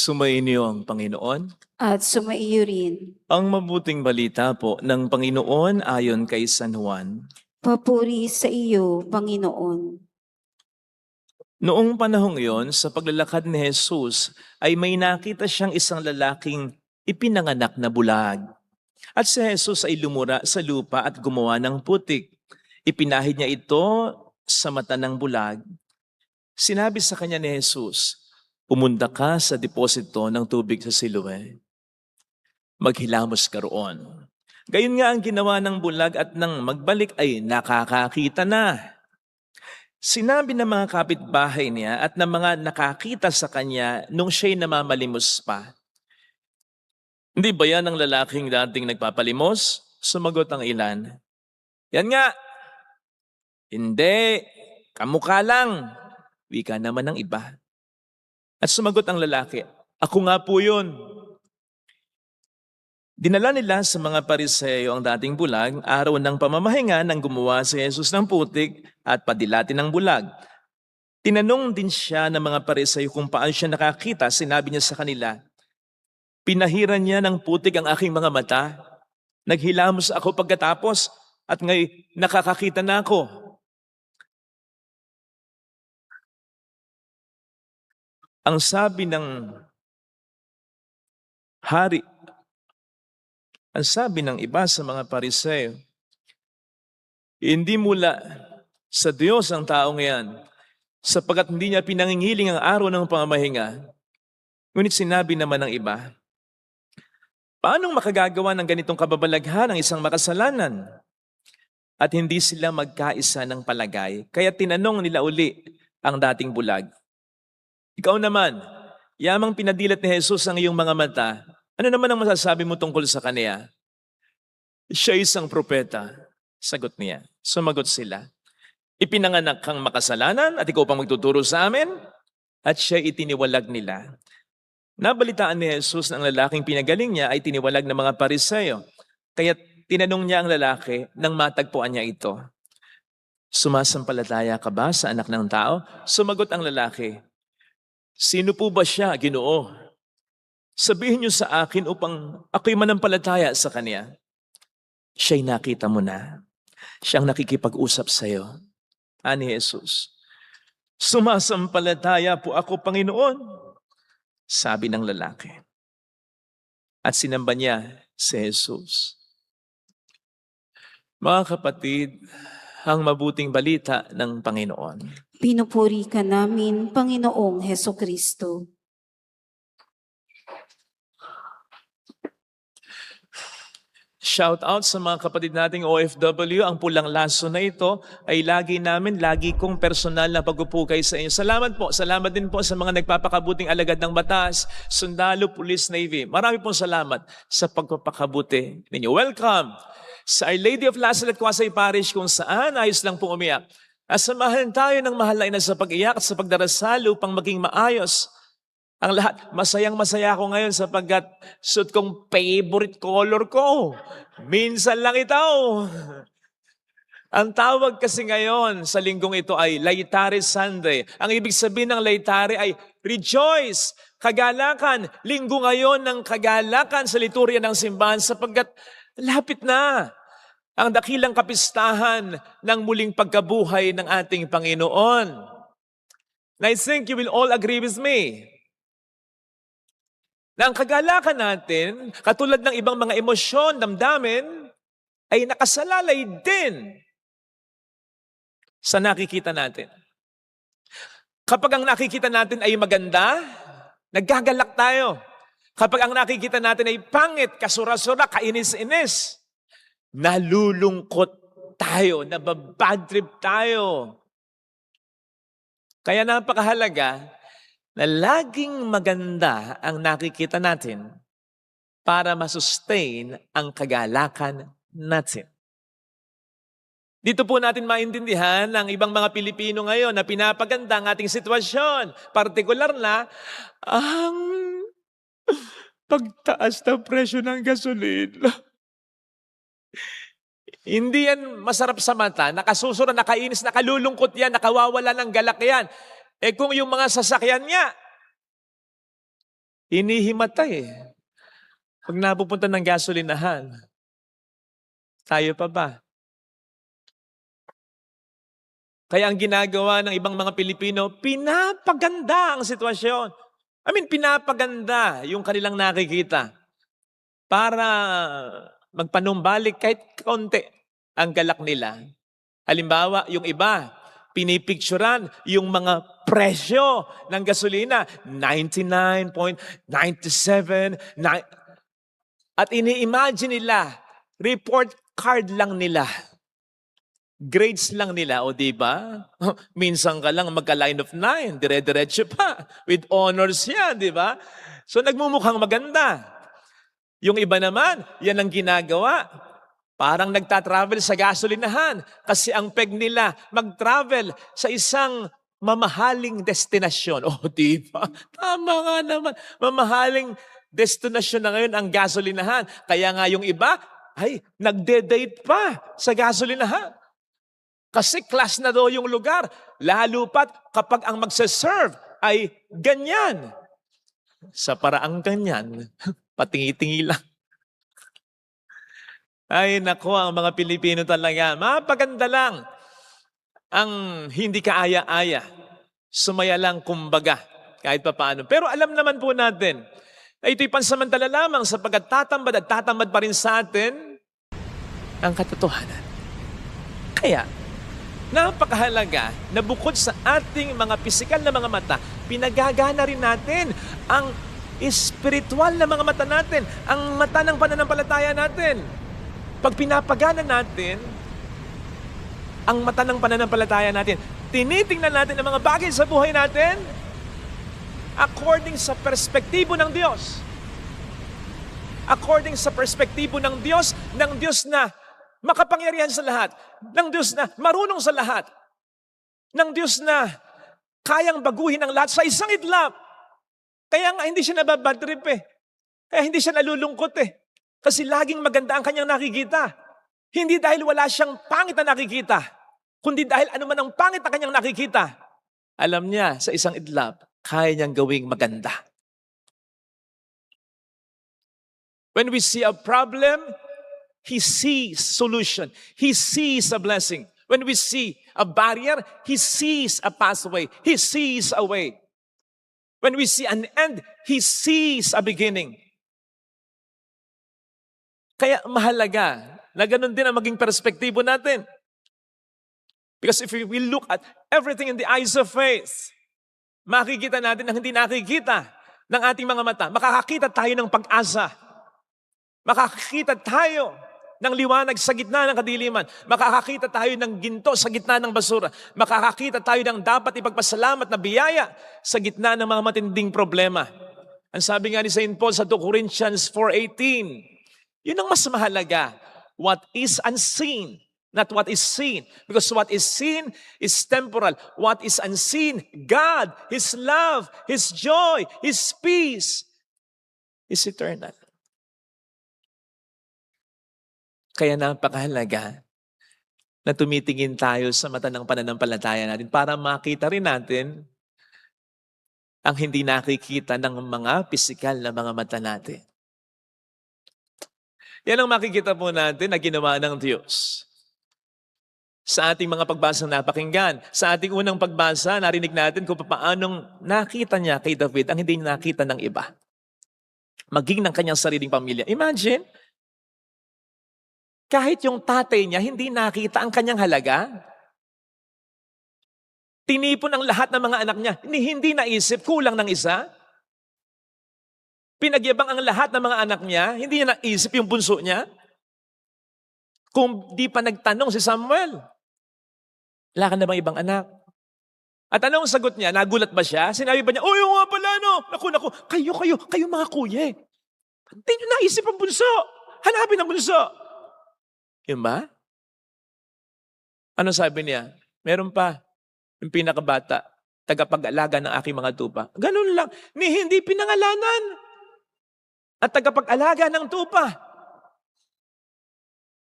Sumainyo ang Panginoon. At sumaiyo rin. Ang mabuting balita po ng Panginoon ayon kay San Juan. Papuri sa iyo, Panginoon. Noong panahong iyon, sa paglalakad ni Jesus, ay may nakita siyang isang lalaking ipinanganak na bulag. At si Jesus ay lumura sa lupa at gumawa ng putik. Ipinahid niya ito sa mata ng bulag. Sinabi sa kanya ni Jesus, "Pumunta ka sa deposito ng tubig sa Siloe. Maghilamos ka roon." Gayon nga ang ginawa ng bulag at nang magbalik ay nakakakita na. Sinabi ng mga kapitbahay niya at ng mga nakakita sa kanya nung siya'y namamalimos pa, "Hindi ba yan ang lalaking dating nagpapalimos?" Sumagot ang ilan, "Yan nga." "Hindi, kamukha lang." Wika naman ng iba. At sumagot ang lalaki, "Ako nga po yun." Dinala nila sa mga Pariseo ang dating bulag, araw ng pamamahinga nang gumawa si Jesus ng putik at padilatin ng bulag. Tinanong din siya ng mga Pariseo kung paano siya nakakita. Sinabi niya sa kanila, "Pinahiran niya ng putik ang aking mga mata. Naghilamos ako pagkatapos at ngayon nakakakita na ako." Ang sabi ng hari, ang sabi ng iba sa mga Pariseo, "Hindi mula sa Diyos ang taong yan, sapagkat hindi niya pinangingiling ang araw ng pamamahinga." Ngunit sinabi naman ng iba, "Paanong makagagawa ng ganitong kababalaghan ang isang makasalanan?" At hindi sila magkaisa ng palagay, kaya tinanong nila uli ang dating bulag, "Ikaw naman, yamang pinadilat ni Jesus ang iyong mga mata, ano naman ang masasabi mo tungkol sa kaniya?" "Siya isang propeta," sagot niya. Sumagot sila, "Ipinanganak kang makasalanan at ikaw pang magtuturo sa amin?" At siya itiniwalag nila. Nabalitaan ni Jesus na ang lalaking pinagaling niya ay tiniwalag ng mga Pariseo. Kaya tinanong niya ang lalaki nang matagpuan niya ito, "Sumasampalataya ka ba sa anak ng tao?" Sumagot ang lalaki, "Sino po ba siya, Ginoo? Sabihin niyo sa akin upang ako'y manampalataya sa kanya." "Siya'y nakita mo na. Siyang nakikipag-usap sa iyo," ani Jesus. "Sumasampalataya po ako, Panginoon," sabi ng lalaki. At sinamba niya si Jesus. Mga kapatid, ang mabuting balita ng Panginoon. Pinupuri ka namin, Panginoong Hesukristo. Shout out sa mga kapatid nating OFW. Ang pulang laso na ito ay lagi kong personal na pagpupukay sa inyo. Salamat po. Salamat din po sa mga nagpapakabuting alagad ng batas, sundalo, police, navy. Marami pong salamat sa pagpapakabuti ninyo. Welcome sa Our Lady of Lazaret, Quasay Parish, kung saan ayos lang pong umiyak. Asamahan tayo ng mahalain na sa pag-iyak at sa pagdarasal upang maging maayos ang lahat. Masayang-masaya ako ngayon sapagkat suot kong favorite color ko. Minsan lang ito. Ang tawag kasi ngayon sa linggong ito ay Laetare Sunday. Ang ibig sabihin ng Laetare ay rejoice, kagalakan. Linggo ngayon ng kagalakan sa liturya ng simbahan sapagkat lapit na ang dakilang kapistahan ng muling pagkabuhay ng ating Panginoon. And I think you will all agree with me na ang kagalakan natin, katulad ng ibang mga emosyon, damdamin, ay nakasalalay din sa nakikita natin. Kapag ang nakikita natin ay maganda, naggagalak tayo. Kapag ang nakikita natin ay pangit, kasura-sura, kainis-inis, nalulungkot tayo, nababad trip tayo. Kaya napakahalaga na laging maganda ang nakikita natin para masustain ang kagalakan natin. Dito po natin maintindihan ang ibang mga Pilipino ngayon na pinapaganda ang ating sitwasyon. Partikular na ang pagtaas ng presyo ng gasolina. Hindi yan masarap sa mata, nakasusura, nakainis, nakalulungkot yan, nakawawala ng galak yan. Kung yung mga sasakyan niya, Hinihimatay eh. Pag napupunta ng gasolinahan, tayo pa ba? Kaya ang ginagawa ng ibang mga Pilipino, pinapaganda ang sitwasyon. Pinapaganda yung kanilang nakikita para magpanumbalik kahit konti ang galak nila. Halimbawa, yung iba, pinipicturan yung mga presyo ng gasolina, 99.97, at ini-imagine nila, report card lang nila. Grades lang nila, o di ba? Minsan ka lang magka-line of 9, dire-diretso pa. With honors yan, di ba? So nagmumukhang maganda. Yung iba naman, yan ang ginagawa. Parang nagtatravel sa gasolinahan kasi ang peg nila mag-travel sa isang mamahaling destinasyon. O di ba? Tama nga naman. Mamahaling destinasyon na ngayon ang gasolinahan. Kaya nga yung iba, ay, nagde-date pa sa gasolinahan. Kasi class na daw yung lugar. Lalo pat kapag ang magsaserve ay ganyan. Sa paraang ganyan, patingi-tingi lang. Ay nako, ang mga Pilipino talaga, mapaganda lang. Ang hindi kaaya-aya. Sumaya lang kumbaga, kahit pa paano. Pero alam naman po natin, na ito'y pansamantala lamang sapagkat tatamad at tatamad pa rin sa atin ang katotohanan. Kaya, napakahalaga na bukod sa ating mga pisikal na mga mata, pinagagana rin natin ang espiritual na mga mata natin, ang mata ng pananampalataya natin. Pag pinapagana natin ang mata ng pananampalataya natin, tinitingnan natin ang mga bagay sa buhay natin according sa perspektibo ng Diyos. According sa perspektibo ng Diyos na makapangyarihan sa lahat, ng Diyos na marunong sa lahat, ng Diyos na kayang baguhin ang lahat sa isang iglap. Kaya nga hindi siya nababadtrip eh. Kaya hindi siya nalulungkot eh. Kasi laging maganda ang kanyang nakikita. Hindi dahil wala siyang pangit na nakikita, kundi dahil ano man ang pangit na kanyang nakikita, alam niya sa isang iglap, kaya niyang gawing maganda. When we see a problem, He sees solution. He sees a blessing. When we see a barrier, He sees a pathway. He sees a way. When we see an end, He sees a beginning. Kaya mahalaga na ganun din ang maging perspektibo natin. Because if we look at everything in the eyes of faith, makikita natin ang hindi nakikita ng ating mga mata. Makakakita tayo ng pag-asa. Makakakita tayo ng liwanag sa gitna ng kadiliman. Makakakita tayo ng ginto sa gitna ng basura. Makakakita tayo ng dapat ipagpasalamat na biyaya sa gitna ng mga matinding problema. Ang sabi nga ni St. Paul sa 2 Corinthians 4:18, yun ang mas mahalaga. What is unseen, not what is seen. Because what is seen is temporal. What is unseen, God, His love, His joy, His peace is eternal. Kaya napakahalaga na tumitingin tayo sa mata ng pananampalataya natin para makita rin natin ang hindi nakikita ng mga pisikal na mga mata natin. Yan ang makikita po natin na ginawa ng Diyos. Sa ating mga pagbasang napakinggan, sa ating unang pagbasa, narinig natin kung paanong nakita niya kay David ang hindi nakita ng iba. Maging ng kanyang sariling pamilya. Imagine, kahit yung tatay niya hindi nakita ang kanyang halaga. Tinipon ang lahat ng mga anak niya. Hindi naisip, kulang ng isa. Pinagyabang ang lahat ng mga anak niya, hindi niya naisip yung bunso niya. Kung di pa nagtanong si Samuel, wala ka na bang ibang anak? At anong sagot niya? Nagulat ba siya? Sinabi ba niya, "Uy, nga pala, no? Naku, kayo mga kuya. Hindi niyo naisip ang bunso. Hanapin ang bunso." Yun ba? Ano sabi niya? Meron pa, yung pinakabata, tagapag-alaga ng aking mga tupa. Ganun lang, ni hindi pinangalanan. At tagapag-alaga ng tupa.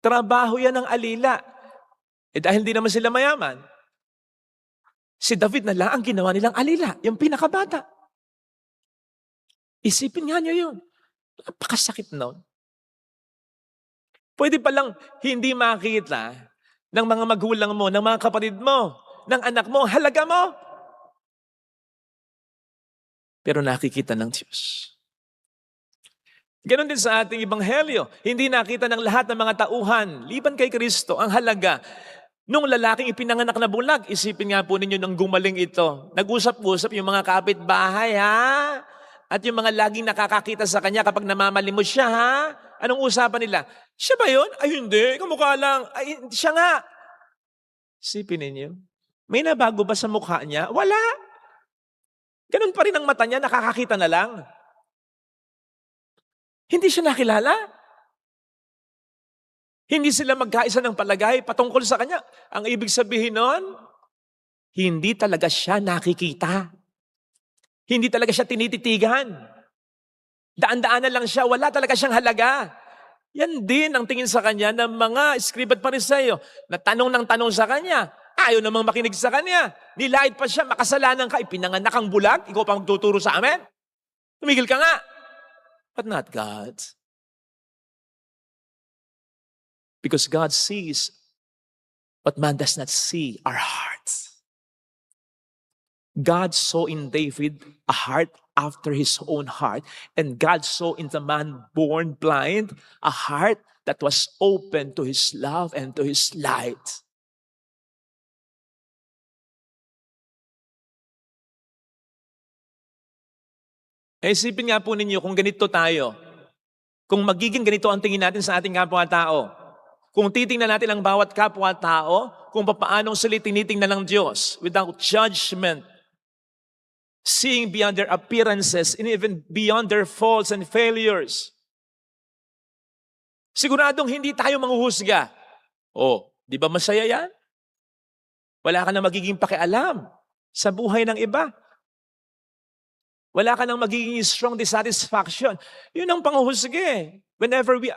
Trabaho yan ng alila. Dahil hindi naman sila mayaman, si David na lang ang ginawa nilang alila, yung pinakabata. Isipin nga nyo yun. Napakasakit nun. Pwede palang hindi makita ng mga magulang mo, ng mga kapatid mo, ng anak mo, halaga mo. Pero nakikita ng Diyos. Ganon din sa ating ebanghelyo. Hindi nakita ng lahat ng mga tauhan, liban kay Kristo, ang halaga nung lalaking ipinanganak na bulag. Isipin nga po ninyo nang gumaling ito. Nag-usap-usap yung mga kapitbahay, ha? At yung mga laging nakakakita sa kanya kapag namamalimos siya, ha? Anong usapan nila? Siya ba yun? Ay hindi, kamukha lang. Ay, siya nga. Isipin ninyo, may nabago ba sa mukha niya? Wala. Ganun pa rin ang mata niya, nakakakita na lang. Hindi siya nakilala. Hindi sila magkaisa ng palagay patungkol sa kanya. Ang ibig sabihin nun, hindi talaga siya nakikita. Hindi talaga siya tinititigan. Daan-daanan lang siya, wala talaga siyang halaga. Yan din ang tingin sa kanya ng mga Escriba at Pariseo na tanong ng tanong sa kanya. Ayaw namang makinig sa kanya. Nilait pa siya, makasalanan ka, ipinanganak ang bulag, ikaw pa magtuturo sa amin? Tumigil ka nga. But not God. Because God sees what man does not see, our hearts. God saw in David a heart after his own heart. And God saw in the man born blind a heart that was open to his love and to his light. Isipin nga po ninyo kung ganito tayo. Kung magiging ganito ang tingin natin sa ating kapwa-tao. Kung titingnan natin ang bawat kapwa-tao, kung paanong sila tinitingnan ng Diyos without judgment, seeing beyond their appearances and even beyond their faults and failures. Siguradong hindi tayo manghuhusga. Oh, di ba masaya yan? Wala ka na magiging pakialam sa buhay ng iba. Wala ka nang magiging strong dissatisfaction. Yun ang panghuhusga eh. Whenever we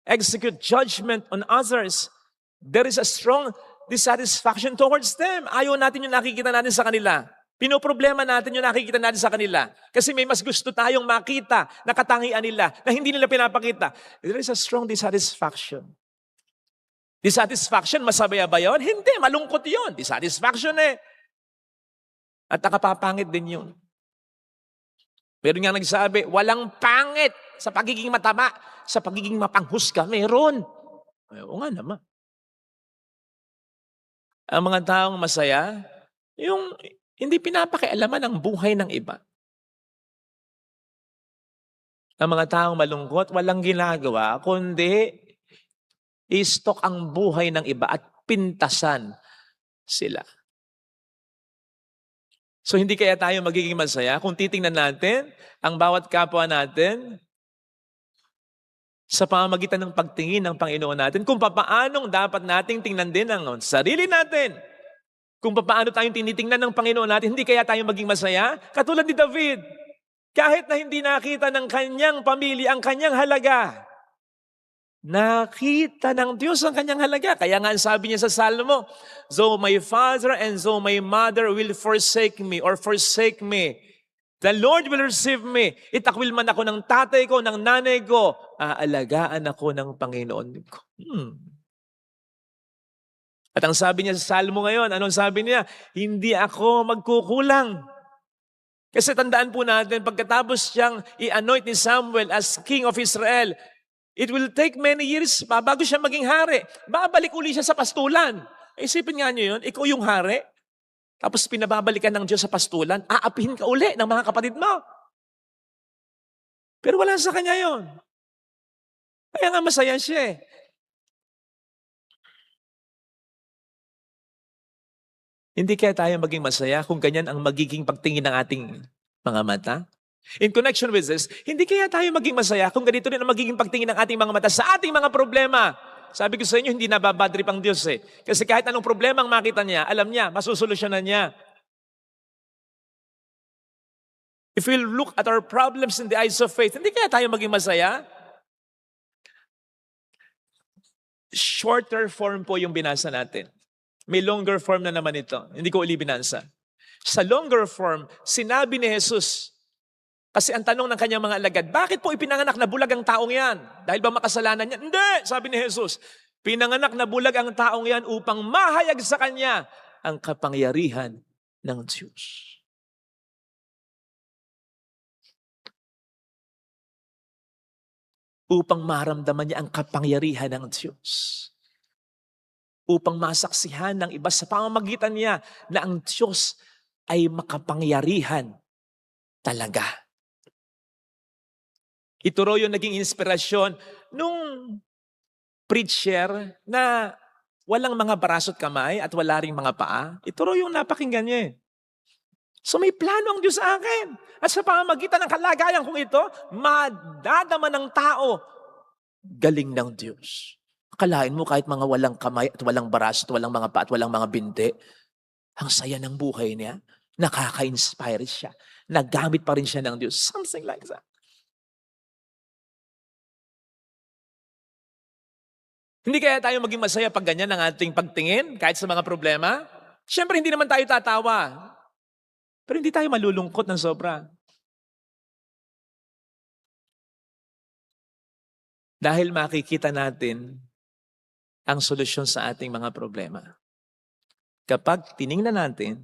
execute judgment on others, there is a strong dissatisfaction towards them. Ayaw natin yung nakikita natin sa kanila. Pinoproblema natin yung nakikita natin sa kanila. Kasi may mas gusto tayong makita na katangian nila na hindi nila pinapakita. There is a strong dissatisfaction. Dissatisfaction, masabaya ba yun? Hindi, malungkot yun. Dissatisfaction eh. At nakapapangit din yun. Meron nga nagsabi, walang pangit sa pagiging mataba, sa pagiging mapanghusga. Meron. Oo nga naman. Ang mga taong masaya, yung hindi pinapakialaman ang buhay ng iba. Ang mga taong malungkot, walang ginagawa, kundi i-stalk ang buhay ng iba at pintasan sila. So hindi kaya tayo magiging masaya kung titingnan natin ang bawat kapwa natin sa pamamagitan ng pagtingin ng Panginoon natin kung paanong dapat nating tingnan din ang sarili natin. Kung paano tayong tinitingnan ng Panginoon natin, hindi kaya tayo maging masaya? Katulad ni David, kahit na hindi nakita ng kanyang pamilya ang kanyang halaga, nakita ng Diyos ang kanyang halaga. Kaya nga sabi niya sa Salmo, though my father and though my mother will forsake me or forsake me, the Lord will receive me. Itakwil man ako ng tatay ko, ng nanay ko, aalagaan ako ng Panginoon ko. At ang sabi niya sa Salmo ngayon, anong sabi niya? Hindi ako magkukulang. Kasi tandaan po natin, pagkatapos siyang i-anoint ni Samuel as King of Israel, it will take many years pa bago siya maging hari. Babalik uli siya sa pastulan. Isipin nga niyo yun, ikaw yung hari, tapos pinababalikan ng Diyos sa pastulan, aapihin ka uli ng mga kapatid mo. Pero wala sa kanya yun. Kaya nga masaya siya eh. Hindi kaya tayo maging masaya kung ganyan ang magiging pagtingin ng ating mga mata? In connection with this, hindi kaya tayo maging masaya kung ganito rin ang magiging pagtingin ng ating mga mata sa ating mga problema? Sabi ko sa inyo, hindi nababadrip ang Diyos eh. Kasi kahit anong problema ang makita niya, alam niya, masusolusyonan niya. If we look at our problems in the eyes of faith, hindi kaya tayo maging masaya? Shorter form po yung binasa natin. May longer form na naman ito. Hindi ko uli binansa. Sa longer form, sinabi ni Jesus Kasi ang tanong ng kanyang mga alagad, bakit po ipinanganak na bulag ang taong yan? Dahil ba makasalanan niya? Hindi, sabi ni Jesus. Pinanganak na bulag ang taong yan upang mahayag sa kanya ang kapangyarihan ng Diyos. Upang maramdaman niya ang kapangyarihan ng Diyos. Upang masaksihan ng iba sa pamamagitan niya na ang Diyos ay makapangyarihan talaga. Ito raw yung naging inspirasyon nung preacher na walang mga braso at kamay at wala ring mga paa. Ito raw yung napakinggan niya. So may plano ang Diyos sa akin. At sa pamamagitan ng kalagayan kong ito, madadama ng tao galing ng Diyos. Akalain mo kahit mga walang kamay at walang braso at walang mga paa at walang mga binti, ang saya ng buhay niya, nakaka-inspire siya, nagamit pa rin siya ng Diyos. Something like that. Hindi kaya tayo maging masaya pag ganyan ang ating pagtingin kahit sa mga problema? Siyempre, hindi naman tayo tatawa. Pero hindi tayo malulungkot ng sobra. Dahil makikita natin ang solusyon sa ating mga problema. Kapag tiningnan natin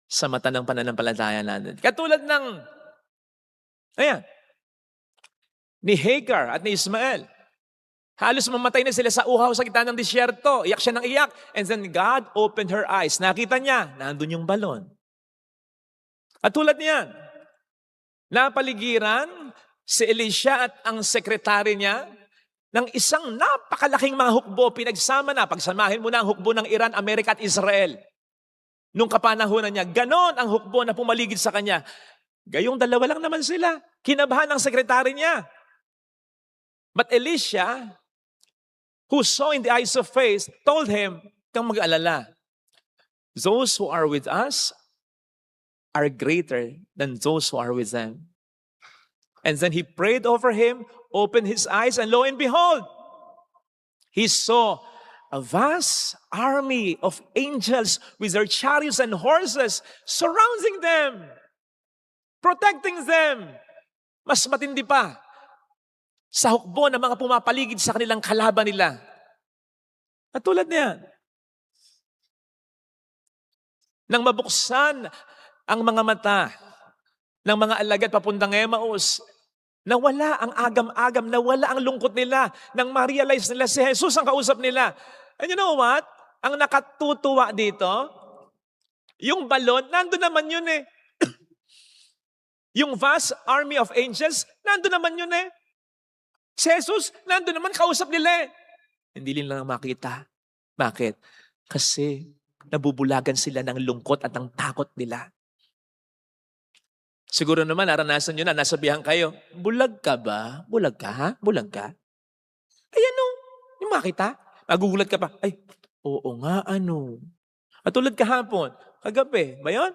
sa mata ng pananampalataya natin. Katulad ng, ni Hagar at ni Ismael. Halos mamatay na sila sa uhaw sa gitna ng disyerto. Iyak siya ng iyak. And then God opened her eyes. Nakita niya, nandun yung balon. At tulad niyan, napaligiran si Elisha at ang sekretary niya ng isang napakalaking mga hukbo. Pinagsama na, pagsamahin mo na ang hukbo ng Iran, Amerika at Israel. Nung kapanahunan niya, ganon ang hukbo na pumaligid sa kanya. Gayong dalawa lang naman sila. Kinabahan ng sekretary niya. But Elisha, who saw in the eyes of faith, told him, kang mag-alala. Those who are with us are greater than those who are with them. And then he prayed over him, opened his eyes, and lo and behold, he saw a vast army of angels with their chariots and horses surrounding them, protecting them. Mas matindi pa, sa hukbo ng mga pumapaligid sa kanilang kalaban nila. At tulad niyan, nang mabuksan ang mga mata ng mga alagad papuntang Emmaus, nawala ang agam-agam, nawala ang lungkot nila, nang ma-realize nila si Jesus ang kausap nila. And you know what? Ang nakatutuwa dito, yung balon, nandun naman yun eh. Yung vast army of angels, nandun naman yun eh. Si Jesus, nandun naman, kausap nila eh. Hindi nila makita. Bakit? Kasi nabubulagan sila ng lungkot at ng takot nila. Siguro naman, naranasan nyo na, nasabihan kayo, bulag ka ba? Bulag ka, ha? Bulag ka? Ay ano? Yung makita? Magugulat ka pa. Ay, oo nga, ano? At tulad kahapon, kagabi, ba yun?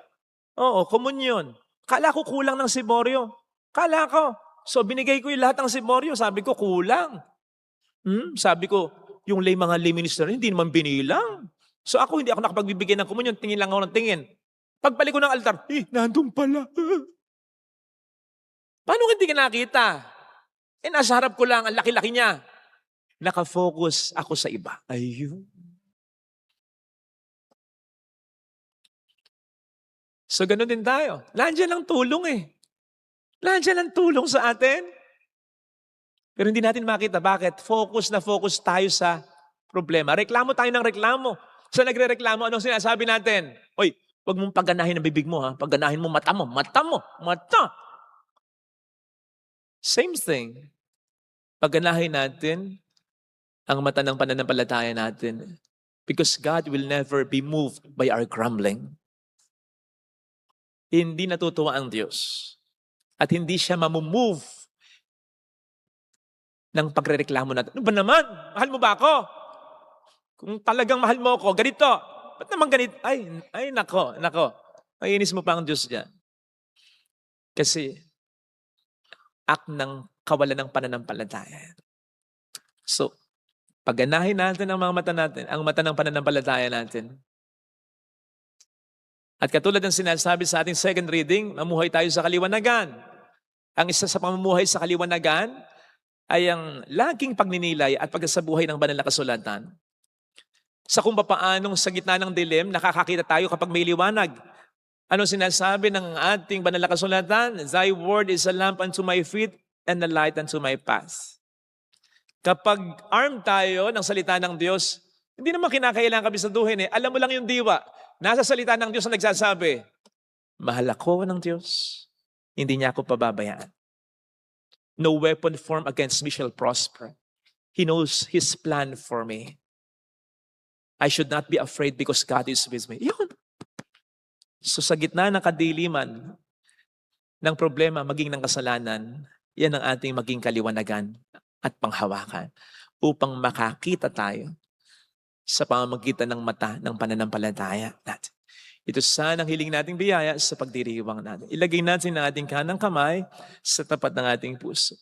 Oo, komunyon. Kala ko kulang ng siboryo. Kala ko. So binigay ko yung lahat ng siboryo. Sabi ko, kulang. Sabi ko, yung mga lay minister, hindi naman binilang. So ako, hindi ako nakapagbibigay ng komunyon. Tingin lang ako ng tingin. Pagpalik ko ng altar, nandun pala. Paano hindi ka nakita? Nasa harap ko lang, ang laki-laki niya. Nakafocus ako sa iba. Ayun. So ganun din tayo. Nandiyan ang tulong eh. Nandiyan ang tulong sa atin. Pero hindi natin makita. Bakit? Focus na focus tayo sa problema. Reklamo tayo ng reklamo. Sa nagre-reklamo, anong sinasabi natin? Oy, huwag mong pagganahin ang bibig mo, ha? Pagganahin mo mata mo. Mata mo. Mata. Same thing. Pagganahin natin ang mata ng pananampalataya natin. Because God will never be moved by our grumbling. Hindi natutuwa ang Diyos. At hindi siya mamumove ng pagrereklamo natin. Ano ba naman? Mahal mo ba ako? Kung talagang mahal mo ako, ganito. Ba't naman ganito? Ay, nako. Maiinis mo pa ang Diyos dyan. Kasi, act ng kawalan ng pananampalataya. So, pagganahin natin ang mga mata natin, ang mata ng pananampalataya natin. At katulad ng sinasabi sa ating second reading, mamuhay tayo sa kaliwanagan. Ang isa sa pamumuhay sa kaliwanagan ay ang laging pagninilay at pagsasabuhay ng banal na kasulatan. Sa kung papaanong sa gitna ng dilim, nakakakita tayo kapag may liwanag. Ano sinasabi ng ating banal na kasulatan? Thy word is a lamp unto my feet and a light unto my path. Kapag armed tayo ng salita ng Diyos, hindi naman kinakailangan kabisaduhin eh. Alam mo lang yung diwa. Nasa salita ng Diyos na nagsasabi, mahal ako ng Diyos. Hindi niya ako pababayaan. No weapon formed against me shall prosper. He knows His plan for me. I should not be afraid because God is with me. Yun. So sa gitna ng kadiliman, ng problema, maging ng kasalanan, yan ang ating maging kaliwanagan at panghawakan upang makakita tayo sa pamamagitan ng mata ng pananampalataya natin. Ito sana ang hiling nating biyaya sa pagdiriwang natin. Ilagay natin ang ating kanang kamay sa tapat ng ating puso.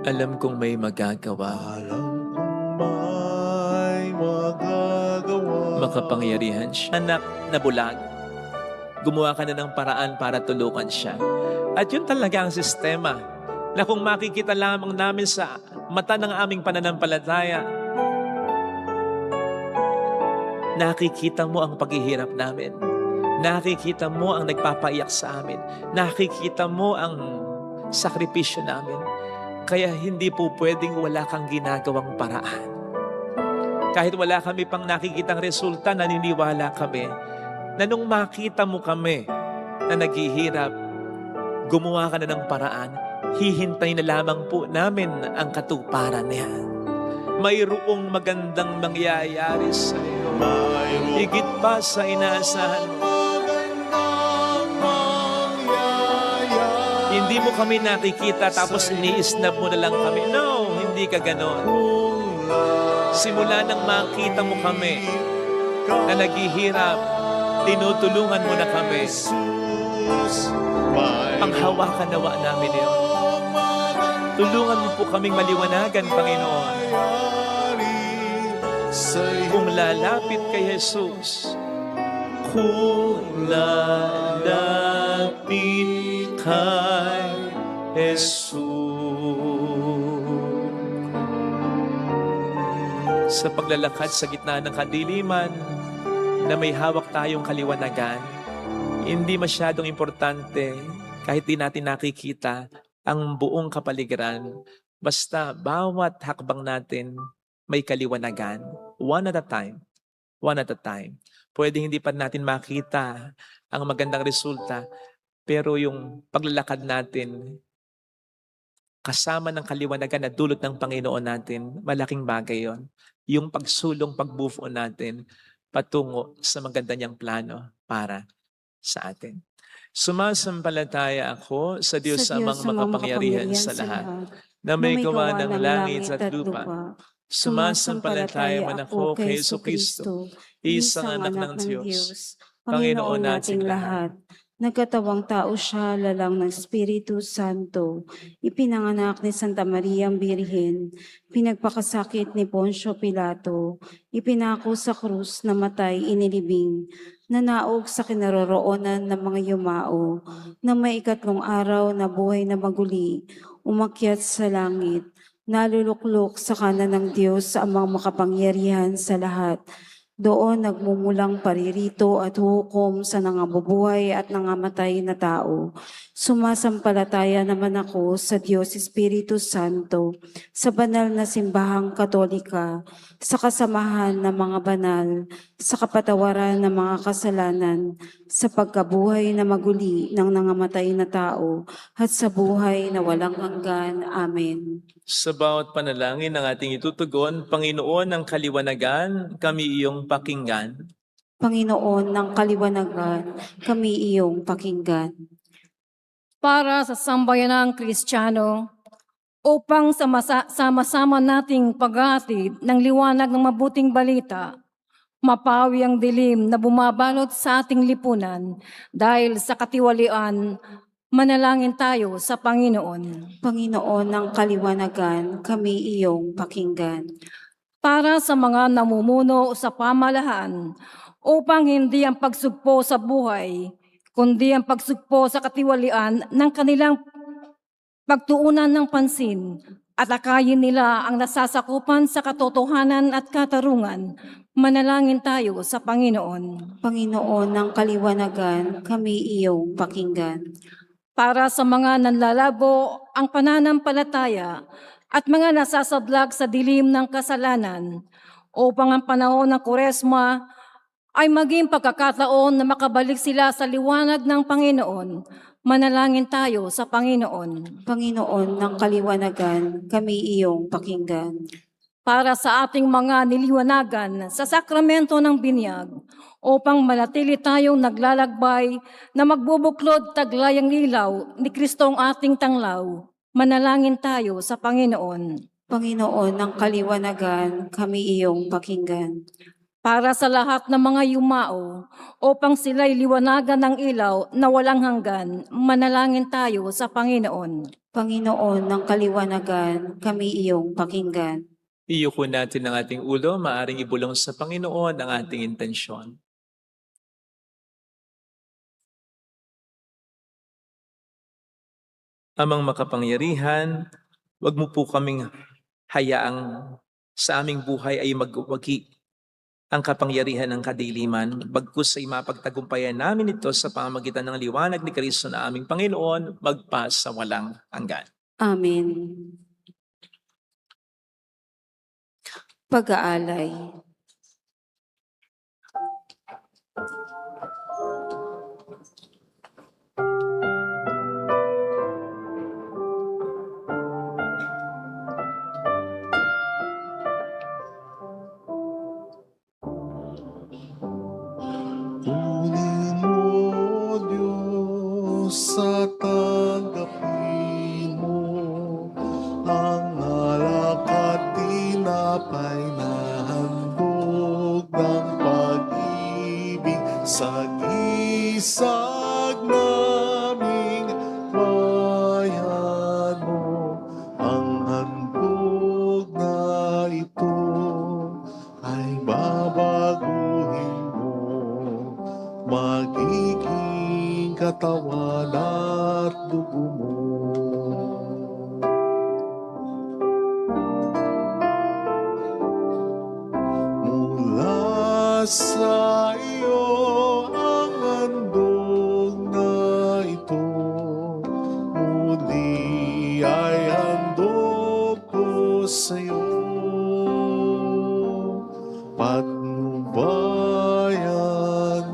Alam kong may magagawa, Alam kong may magagawa. makapangyarihan siya. Anak na bulag, gumawa ka na ng paraan para tulungan siya. At yun talaga ang sistema na kung makikita lamang namin sa mata ng aming pananampalataya, nakikita mo ang paghihirap namin. Nakikita mo ang nagpapaiyak sa amin. Nakikita mo ang sakripisyo namin. Kaya hindi po pwedeng wala kang ginagawang paraan. Kahit wala kami pang nakikitang resulta, naniniwala kami na nung makita mo kami na naghihirap, gumawa ka na ng paraan, hihintay na lamang po namin ang katuparan niya. Mayroong magandang mangyayari sa iyo. Higit pa sa inaasahan mo. Hindi mo kami nakikita tapos ini-snap mo na lang kami. No, hindi ka ganon. Simula nang makita mo kami na naghihirap, tinutulungan mo na kami. Panghawakan nawa namin yun. Tulungan mo po kaming maliwanagan, Panginoon. Kung lalapit kay Jesus, kung lalapit kay Jesus. Sa paglalakad sa gitna ng kadiliman na may hawak tayong kaliwanagan, hindi masyadong importante kahit di natin nakikita ang buong kapaligiran. Basta bawat hakbang natin may kaliwanagan. One at a time. One at a time. Pwede hindi pa natin makita ang magandang resulta, pero yung paglalakad natin kasama ng kaliwanagan na dulot ng Panginoon natin, malaking bagay yon. Yung pagsulong, pag-move on natin patungo sa maganda niyang plano para sa atin. Sumasampalataya ako sa Diyos sa amang makapangyarihan sa lahat, na may gawa ng langit at lupa. Sumasampalataya man ako kay Jesucristo, isang anak ng Diyos, Panginoon nating lahat. Nagkatawang tao siya, lalang ng Espiritu Santo. Ipinanganak ni Santa Maria ang Birhen. Pinagpakasakit ni Poncio Pilato. Ipinako sa krus, namatay, inilibing. Nanaog sa kinaroroonan ng mga yumao. Na may ikatlong araw na buhay na maguli. Umakyat sa langit. Naluluklok sa kanan ng Diyos sa amang makapangyarihan sa lahat. Doon nagmumulang paririto at hukom sa nangabubuhay at nangamatay na tao. Sumasampalataya naman ako sa Diyos Espiritu Santo, sa banal na simbahang Katolika, sa kasamahan ng mga banal, sa kapatawaran ng mga kasalanan, sa pagkabuhay na maguli ng nangamatay na tao, at sa buhay na walang hanggan. Amen. Sa bawat panalangin ng ating itutugon, Panginoon ng kaliwanagan, kami iyong pakinggan. Panginoon ng kaliwanagan, kami iyong pakinggan. Para sa sambayanang Kristiyano, upang sama-sama nating paghatid ng liwanag ng mabuting balita, Mapawi ang dilim na bumabalot sa ating lipunan dahil sa katiwalian, manalangin tayo sa Panginoon. Panginoon ng kaliwanagan, kami iyong pakinggan. Para sa mga namumuno sa pamahalaan upang hindi ang pagsugpo sa buhay, kundi ang pagsugpo sa katiwalian ng kanilang pagtuunan ng pansin at akayin nila ang nasasakupan sa katotohanan at katarungan, manalangin tayo sa Panginoon. Panginoon ng kaliwanagan, kami iyong pakinggan. Para sa mga nanlalabo ang pananampalataya at mga nasasablag sa dilim ng kasalanan, upang ang panahon ng Kuresma ay maging pagkakataon na makabalik sila sa liwanag ng Panginoon, manalangin tayo sa Panginoon. Panginoon ng kaliwanagan, kami iyong pakinggan. Para sa ating mga niliwanagan sa sakramento ng binyag, upang manatili tayong naglalagbay na magbubuklod taglay ang ilaw ni Kristong ating tanglaw, manalangin tayo sa Panginoon. Panginoon ng kaliwanagan, kami iyong pakinggan. Para sa lahat ng mga yumao, upang sila'y liwanagan ng ilaw na walang hanggan, manalangin tayo sa Panginoon. Panginoon ng kaliwanagan, kami iyong pakinggan. Iyuko natin ang ating ulo, maaring ibulong sa Panginoon ang ating intensyon. Amang makapangyarihan, wag mo po kaming hayaang sa aming buhay ay magwagi ang kapangyarihan ng kadiliman, bagkus ay mapagtagumpayan namin ito sa pamamagitan ng liwanag ni Kristo na aming Panginoon, magpas sa walang hanggan. Amen. Pag-aalay. Kunin mo, Diyos, sa tanggapin mo ang alak at tinapay na handog ng pag-ibig sa gisag naming bayan mo. Ang handog na ito ay babaguhin mo, magiging katawan at dugo mo. Mula sa iyo ang handog na ito, muli ay handog ko sa iyo. Patnubayan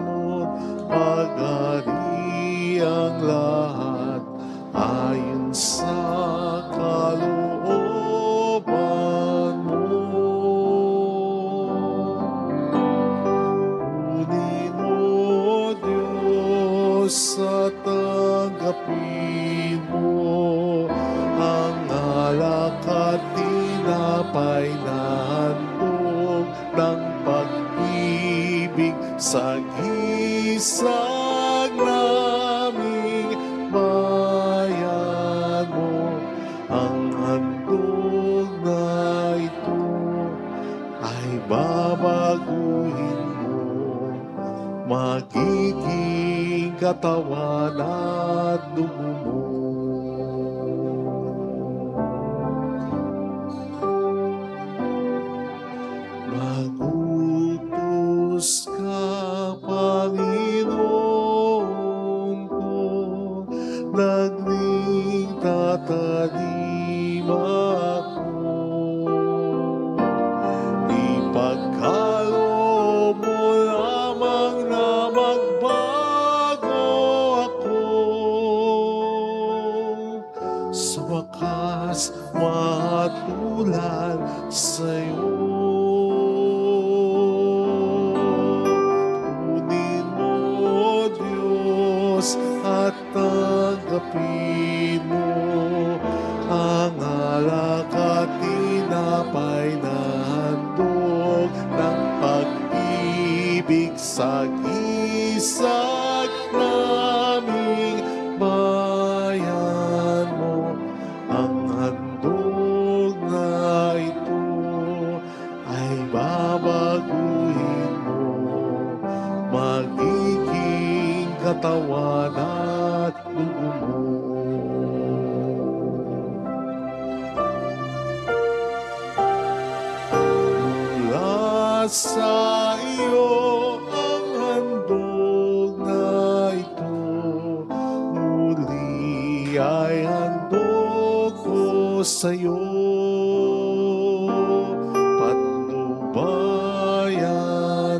mo't pag-ari ang lahat ayon sa kalooban mo. Kunin mo, Diyos, sa tanggapin mo ang alak at tinapay na handog ng pag-ibig sa gisag naming bayan mo. Ang handog na ito ay babaguhin mo, magiging katawan at dugo mo. Magutos ka, Panginoon ko, naging tatanim ako. Ipagkaloob mo lamang na magbago ako. Sa wakas, matulad sa'yo. Kunin mo, Diyos, at tanggapin mo ang alak at tinapay na handog ng pag-ibig sagisag naming bayan mo. Ang handog na ito ay babaguhin mo, magiging katawan at dugo mo. Mula sa iyo ang handog na ito, muli ay handog ko sa iyo. Patnubayan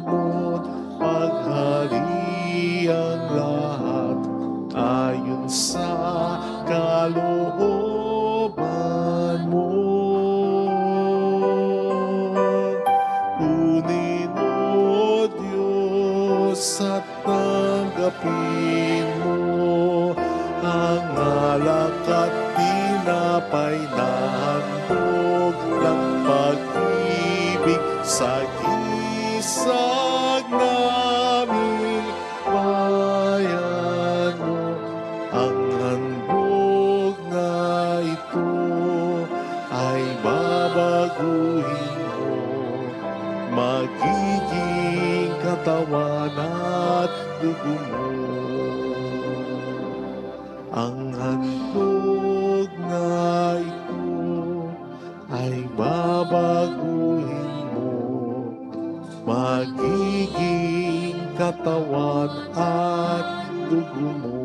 mo't paghariang lahat ayon sa kalooban mo. Kunin mo, Diyos, at tanggapin mo ang alak at tinapay na handog ng pag-ibig sa gisag naming bayan mo. Ang handog na ito ay babaguhin mo, magiging katawan at dugo mo. Ang handog na ito ay babaguhin mo, magiging katawan at dugo mo.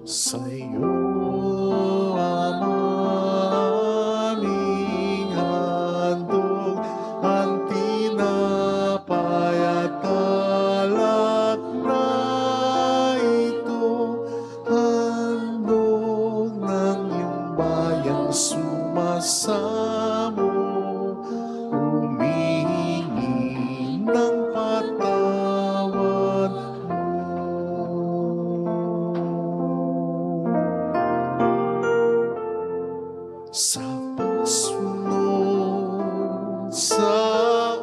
Sa iyo, Ama, aming handog ang tinapay at alak na ito, handog ng iyong bayang sumasamo, humihingi ng patawad sa pagsunod sa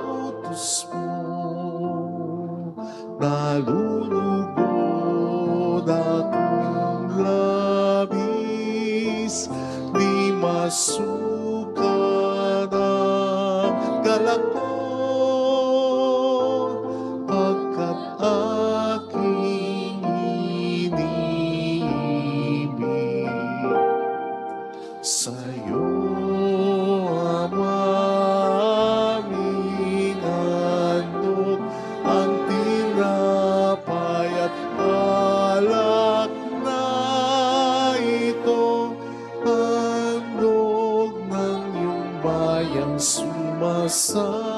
utos mo. Nalulugod akong labis, di masukat ang galak ko, pagkat aking iniibig. Sa iyo, Ama, aming handog ang tinapay at alak na ito, handog ng iyong bayang sumasamo,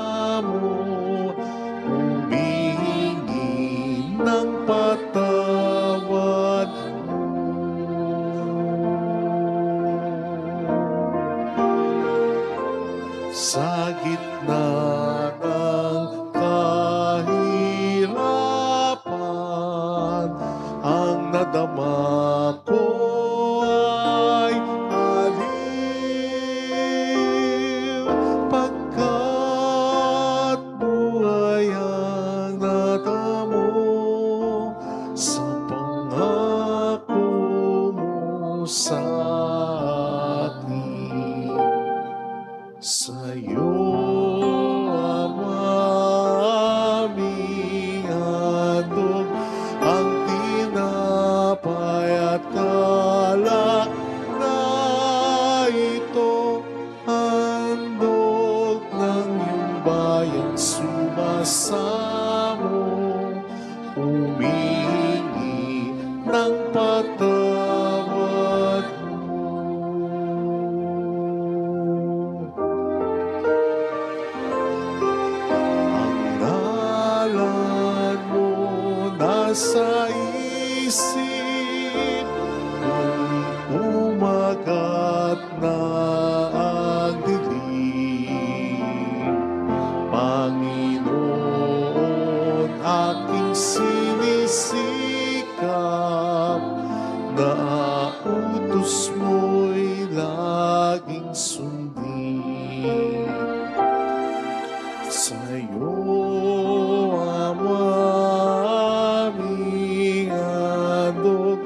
humihingi ng patawad mo. Sa gitna ng kahirapan, ang nadama ko ay aliw, pagkat buhay ang natamo sa pangako mo sa akin. Sa iyo, Ama, aming handog ang tinapay at alak na ito, handog ng iyong bayang sumasamo, sa isip kung umagat na ang dilim. Panginoon, aking sinisikap na utos mo'y laging sundin. Sa'yo, Ama, aming handog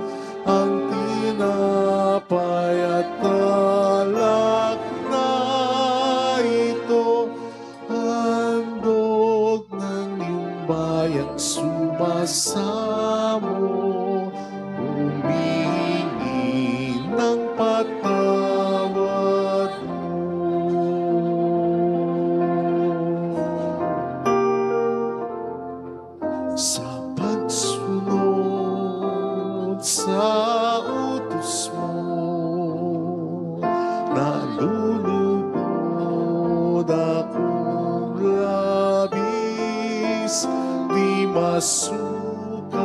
ang tinapay at alak na ito, handog ng iyong bayang sumasamo, humingi ng patawad mo. Sa pagsunod sa utos mo, nalulugod akong labis, di masukal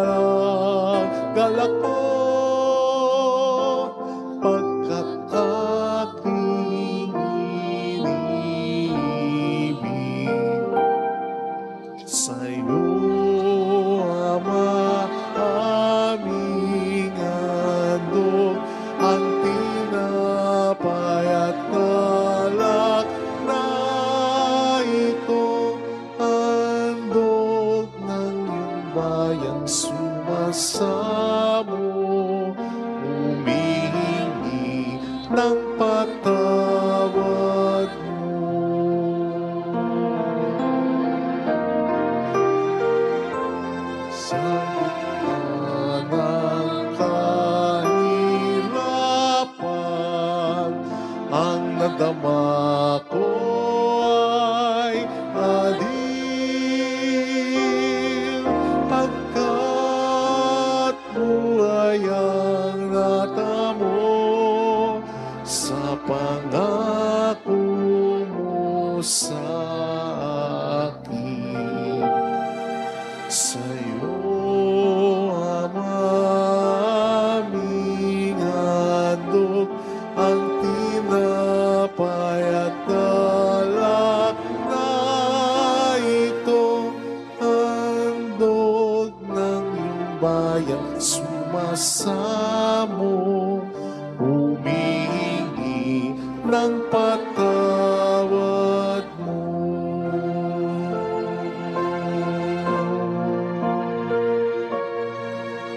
ang galak mo, pagkat aking iniibig. Sa'yo, Ama, aming handog ang tinapay at alak na ito, handog ng iyong bayang sumasamo, humihingi ng patawad mo. Sa gitna ng kahirapan, ang nadama ko ay aliw, pagkat buhay ang natamo sa pangako mo sa akin. Sa'yo, Ama, aming handog ang tinapay at alak na ito, handog ng iyong bayang sumasamo, humingi ng patawad mo.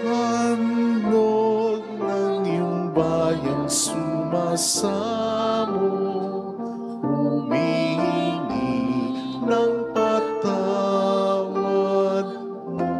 Handog ng iyong bayang sumasamo, humingi ng patawad mo.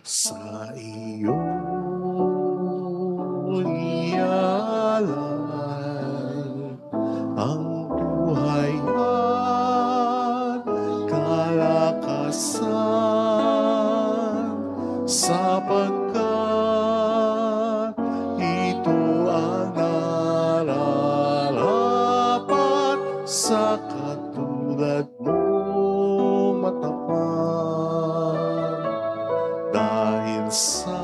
Sa iyo ialay ang buhay at kalakasan, sapagkat ito ang nararapat sa katulad mong matapat. Dahil sa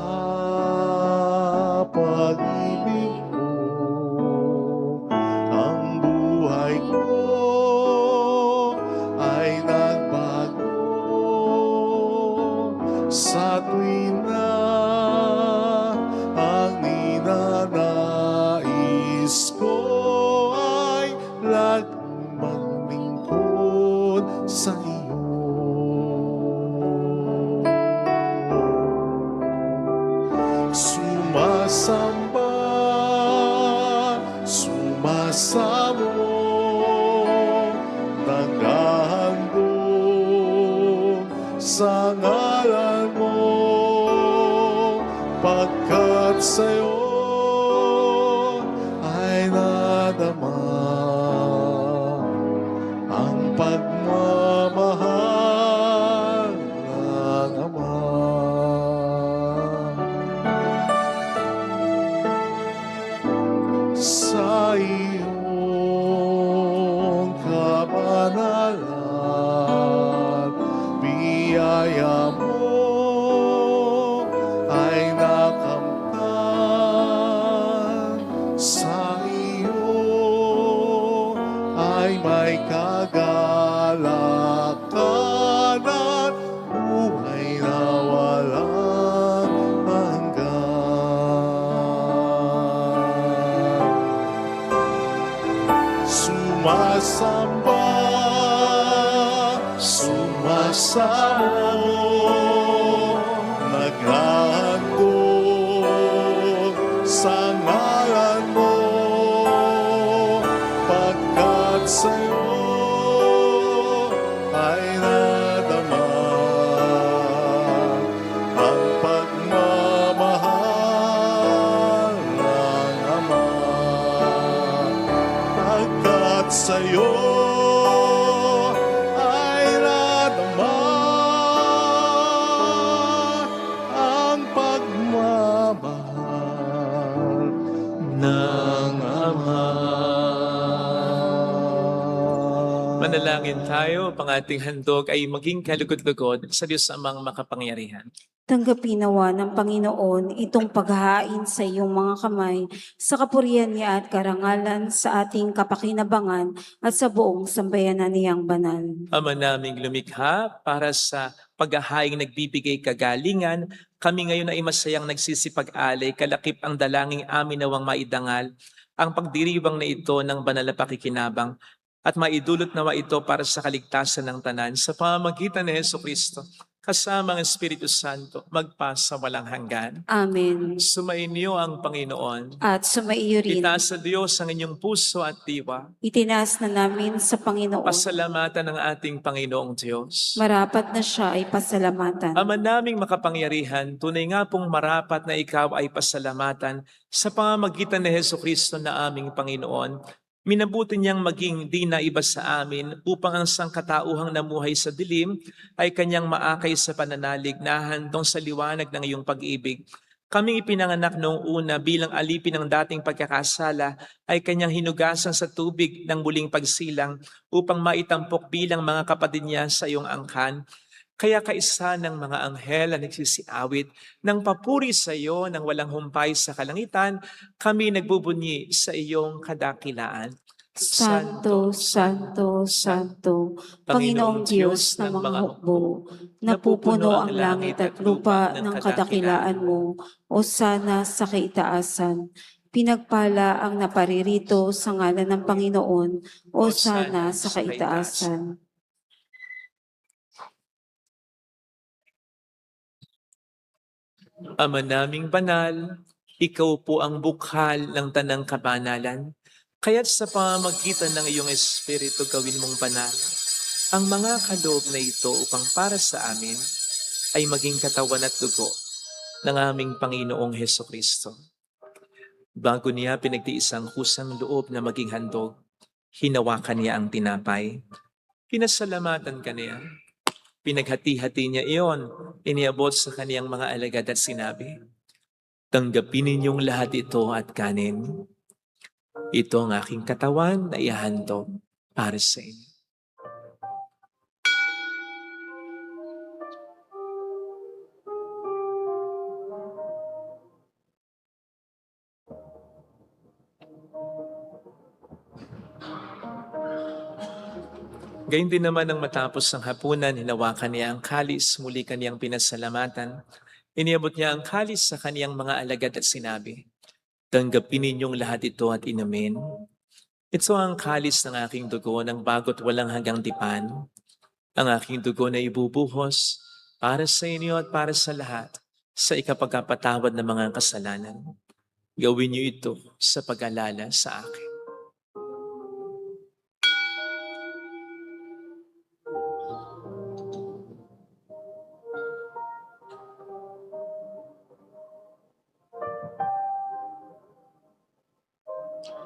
pag-ibig mo, ang buhay ko ay nagbago. Sa tuwina ang ninanais ko ay laging maglingkod sa iyo. Sumasamba, sumasamo, naghahandog sa ngalan mo, pagkat sa'yo ay nadama sinasamba, sumasamo, naghahandog sa ngalan mo, pagkat sa'yo ay nadama ang pagmamahal ng Ama. Pagkat sa'yo ay nadama ang pagmamahal ng Ama. Manalangin tayo, pang ating handog ay maging kalugod-lugod sa Diyos Amang makapangyarihan. Tanggapin nawa ng Panginoon itong paghahain sa iyong mga kamay sa kapurihan niya at karangalan sa ating kapakinabangan at sa buong sambayanan niyang banal. Ama naming lumikha para sa paghahaing nagbibigay kagalingan, kami ngayon ay masayang nagsisipag-alay, kalakip ang dalangin amin nawang maidangal, ang pagdiriwang na ito ng banal na pakikinabang, at maidulot nawa ito para sa kaligtasan ng tanan sa pamamagitan ni Jesucristo, kasama ang Espiritu Santo, magpasa walang hanggan. Amen. Sumainyo ang Panginoon. At sumaiyo rin, Itaas sa Diyos ang inyong puso at diwa. itinaas na namin sa Panginoon. Pasalamatan ng ating Panginoong Diyos. Marapat na siya ay pasalamatan. Ama naming makapangyarihan, tunay nga pong marapat na ikaw ay pasalamatan sa pamamagitan ni Jesucristo na aming Panginoon. Minabuti niyang maging di na iba sa amin upang ang sangkatauhang namuhay sa dilim ay kanyang maakay sa pananalig na handong sa liwanag ng iyong pag-ibig. Kaming ipinanganak noong una bilang alipin ng dating pagkakasala ay kanyang hinugasan sa tubig ng muling pagsilang upang maitampok bilang mga kapatid niya sa iyong angkan. Kaya kaisa ng mga anghel na nagsisiawit ng papuri sa iyo nang walang humpay sa kalangitan, kami nagbubunyi sa iyong kadakilaan. Santo, Santo, Santo, Panginoong Diyos ng mga hukbo, napupuno ang langit at lupa ng kadakilaan mo, o sana sa kaitaasan. Pinagpala ang naparirito sa ngalan ng Panginoon, o sana sa kaitaasan. Ama naming banal, ikaw po ang bukhal ng tanang kabanalan. Kaya't sa pamamagitan ng iyong Espiritu gawin mong banal ang mga kaloob na ito upang para sa amin ay maging katawan at dugo ng aming Panginoong Hesukristo. Bago niya pinagtiis ang kusang loob na maging handog, hinawakan niya ang tinapay. Pinasalamatan ka niya. Pinaghati-hati niya iyon, iniabot sa kaniyang mga alagad at sinabi, tanggapin ninyong lahat ito at kanin. Ito ang aking katawan na ihahandog para sa inyo. Gayun din naman nang matapos ang hapunan, hinawakan niya ang kalis, muli kaniyang pinasalamatan. Iniabot niya ang kalis sa kaniyang mga alagad at sinabi, tanggapin ninyong lahat ito at inumin. Ito ang kalis ng aking dugo ng bago't walang hanggang tipan. Ang aking dugo na ibubuhos para sa inyo at para sa lahat sa ikapagkapatawad ng mga kasalanan. Gawin niyo ito sa pag-alala sa akin.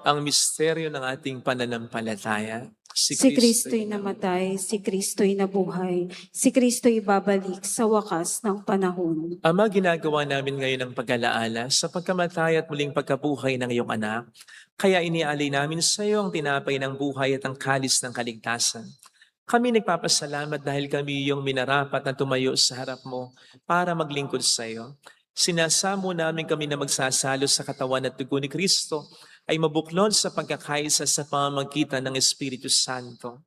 Ang misteryo ng ating pananampalataya, Si Kristo'y namatay, si Kristo'y nabuhay, si Kristo'y babalik sa wakas ng panahon. Ama, ginagawa namin ngayon ang pag-alaala sa pagkamatay at muling pagkabuhay ng iyong anak. Kaya inialay namin sa iyo ang tinapay ng buhay at ang kalis ng kaligtasan. Kami nagpapasalamat dahil kami iyong minarapat na tumayo sa harap mo para maglingkod sa iyo. Sinasamo namin kami na magsasalo sa katawan at dugo ni Kristo ay mabuklod sa pagkakaisa sa pamamagitan ng Espiritu Santo.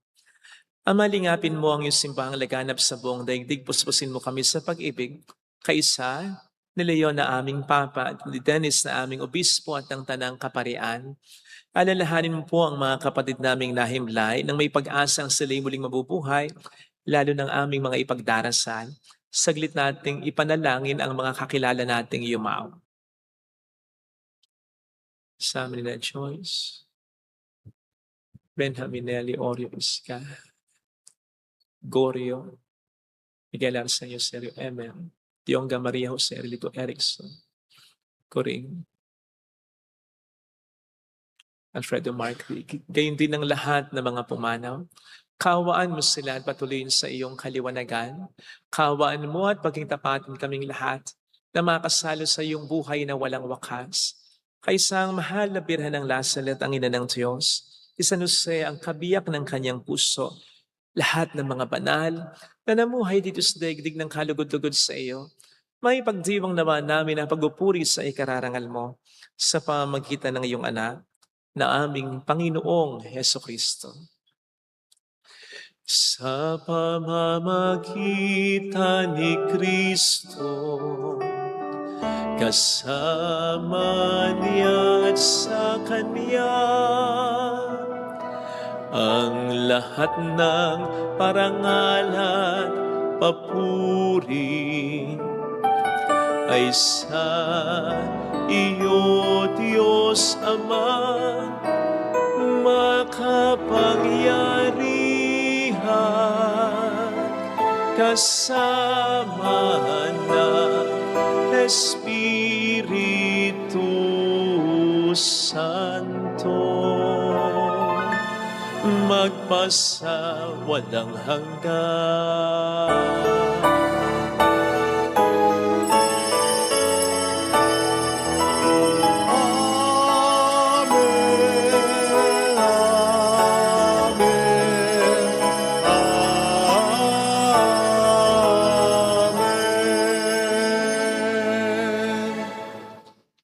Ama, lingapin mo ang iyong simbahang laganap sa buong daigdig, puspusin mo kami sa pag-ibig, kaisa ni Leon na aming Papa at ni Dennis na aming Obispo at ng Tanang Kaparian. Alalahanin mo po ang mga kapatid naming nahimlay nang may pag-asang sila'y muling mabubuhay, lalo ng aming mga ipagdarasal. Saglit nating ipanalangin ang mga kakilala nating yumaw. Sa amin na Joyce, Benjaminelli Orio Isca, Gorio, Miguel Arsenio Serio Emel, Dionga Maria Jose Erlito Erickson, Coring, Alfredo Marcri, gayon din ang lahat ng mga pumanaw. Kawaan mo sila at patuloyin sa iyong kaliwanagan. Kawaan mo at paging tapatin kaming lahat na makasalo sa iyong buhay na walang wakas. Kaysa ang mahal na birhen ng Lazaret ang ina ng Diyos, San Jose ang kabiyak ng kanyang puso, lahat ng mga banal na namuhay dito sa daigdig ng kalugod-lugod sa iyo, may pagdiwang naman namin ang pagpupuri sa ikararangal mo sa pamamagitan ng iyong anak na aming Panginoong Hesukristo. Sa pamamagitan ni Kristo, kasama niya at sa Kanya, ang lahat ng parangal at papuri ay sa iyo, Diyos Ama, makapangyarihan, kasama ng Espiritu Santo, magpasa walang hanggan.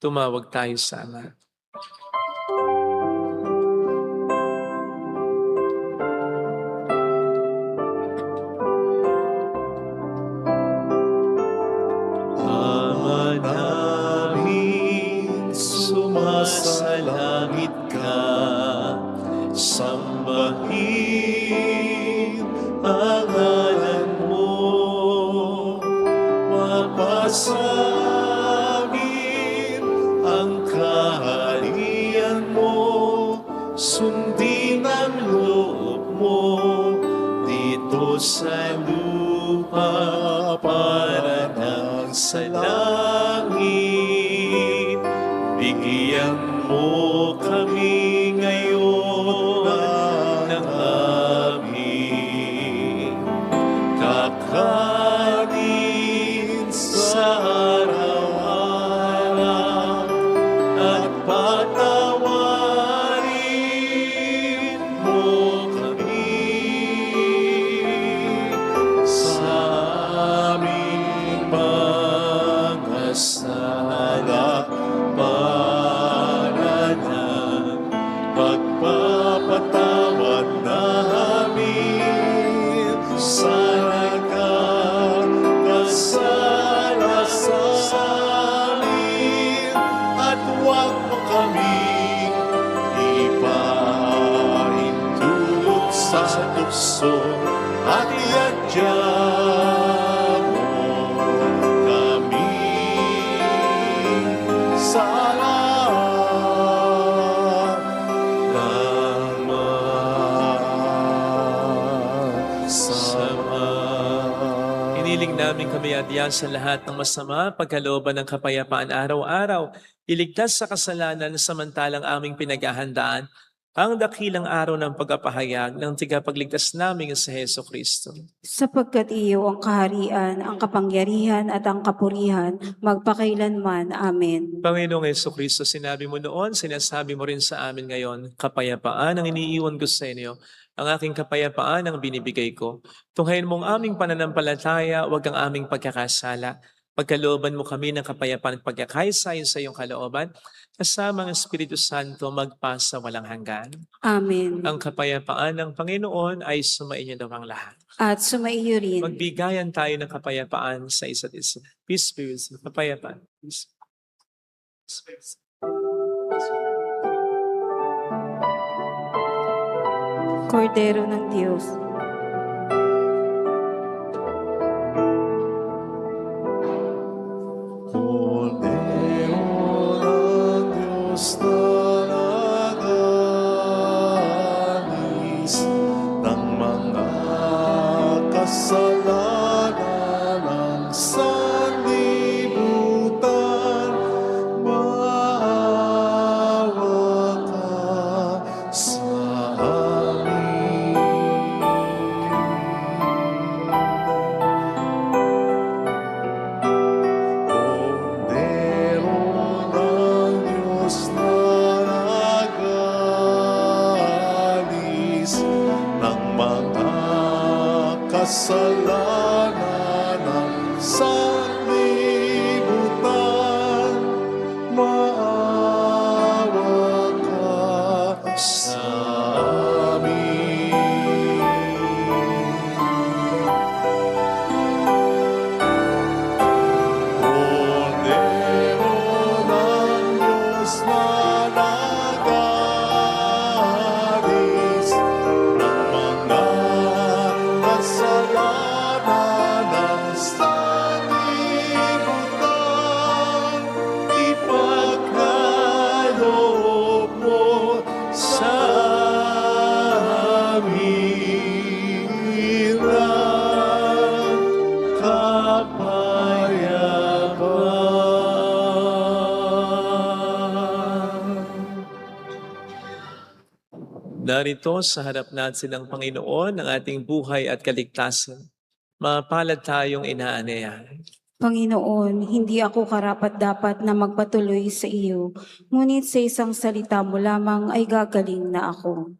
Tumawag tayo sa Ama. Ama namin, sumasalangit ka, sambahin ang ngalan mo, mapasa sundin ang loob mo dito sa lupa para nang sa langit. Bigyan mo kami ngayon ng aming kakanin sa araw-araw at at iadya mo kami sa sama. Iniling namin kami adya sa lahat ng masama, pagkalooban ng kapayapaan araw-araw, iligtas sa kasalanan samantalang aming pinaghahandaan ang dakilang araw ng pagpapahayag ng tigapagligtas namin sa Heso Kristo. Sapagkat iyo ang kaharian, ang kapangyarihan at ang kapurihan, magpakailanman. Amen. Panginoong Heso Kristo, sinabi mo noon, sinasabi mo rin sa amin ngayon, kapayapaan ang iniiwan ko sa inyo, ang aking kapayapaan ang binibigay ko. Tunghayin mong aming pananampalataya, huwag ang aming pagkakasala. Pagkalooban mo kami ng kapayapaan at pagkakaisa-isa sa iyong kalooban, kasama ang Espiritu Santo magpasa walang hanggan. Amen. Ang kapayapaan ng Panginoon ay sumainyo daw ang lahat. At sumaiyo rin. Magbigayan tayo ng kapayapaan sa isa't isa. Peace be with you. Kapayapaan. Peace. Kordero ng Diyos, Cordero ng Diyos na nagalis ng mga kasalanan ng sanlibutan, maawa ka sa amin. Kordero ng Diyos na nagalis ng mga kasalanan ng sanlibutan, maawa ka sa amin. Kordero ng Diyos na nagalis ng mga kasalanan ng sanlibutan, ipagkaloob mo sa amin ang kapayapaan. Narito sa harap natin ng Panginoon ang ating buhay at kaligtasan. Mapalad tayong inaanyayahan. Panginoon, hindi ako karapat-dapat na magpatuloy sa iyo, ngunit sa isang salita mo lamang ay gagaling na ako.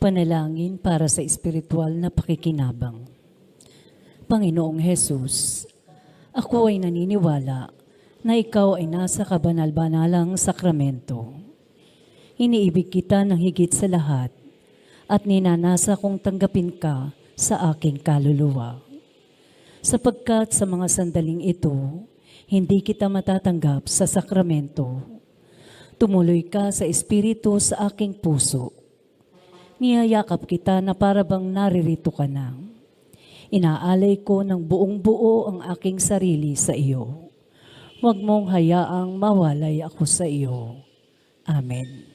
Panalangin para sa espiritual na pakikinabang. Panginoong Hesus, ako ay naniniwala na ikaw ay nasa kabanal-banalang sakramento. Iniibig kita ng higit sa lahat at ninanasa kong tanggapin ka sa aking kaluluwa. Sapagkat sa mga sandaling ito, hindi kita matatanggap sa sakramento. Tumuloy ka sa espiritu sa aking puso. Niyayakap kita na para bang naririto ka na. Inaalay ko ng buong buo ang aking sarili sa iyo. Huwag mong hayaang mawalay ako sa iyo. Amen.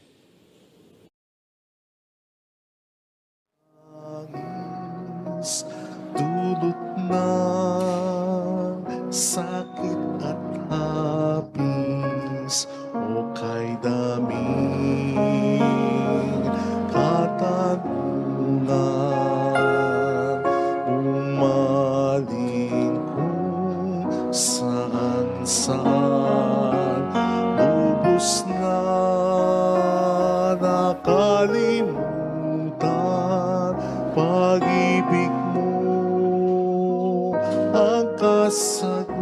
Angis, dulot ng sakit at hapis, o kay daming katanungan, umaling kung saan-saan, lubos na nakalimutan, pag-ibig mo ang kasagutan.